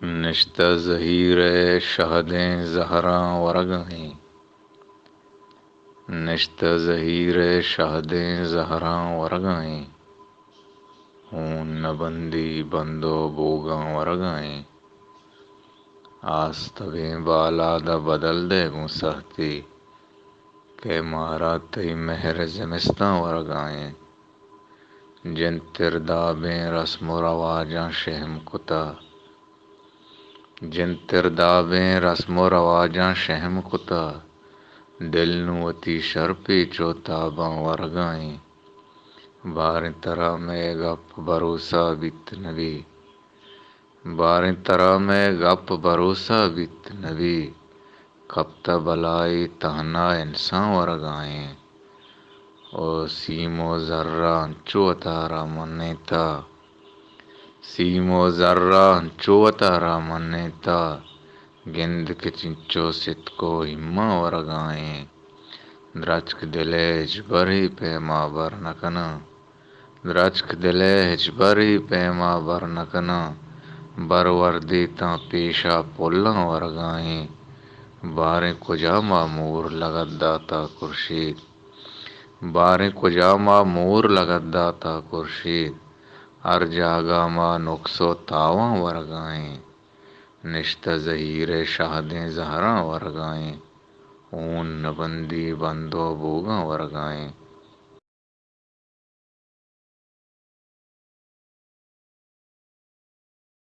نشتہ ظہیر شہدیں زہراں ورگیں، نشتہ ظہیر شہدیں زہراں ورگیں، ہون نبندی بندو بوگاں ورگیں، آستگیں بالا دا بدل دے گوں سہتی، کہ مارا تئی مہر زمستاں ورگیں، جن تردابیں رسم و رواجاں شہم کتا، جن تردابیں رسم و رواجاں شہم کتا، دل نوں وتی شرپی چوتاباں ورگیں، باریں ترا میں گپ بھروسہ بیت نبی، باریں ترا میں گپ بھروسہ بیت نبی، کب تا بلائی تہنا انساں ورگیں، او سیم و ذرہ انچو اتارا منیتا، سیم و ذرہ انچو اتارا منیتا، گند کے چنچو ستکو ہماں ورگیں، درچک دلے ہچبری پیما بر نکناں، درچک دلے ہچبری پیما بر نکناں، بر وردی تاں پیشا پولاں ورگیں، باریں کجا معمور لگت داتا خورشید، باریں کجا معمور لگت داتا خورشید، ہر جاگہ ماں نقص و تاواں ورگیں، نشتہ ظہیر شہدیں زہراں ورگیں، ہون نبندی بندو بوگاں ورگیں۔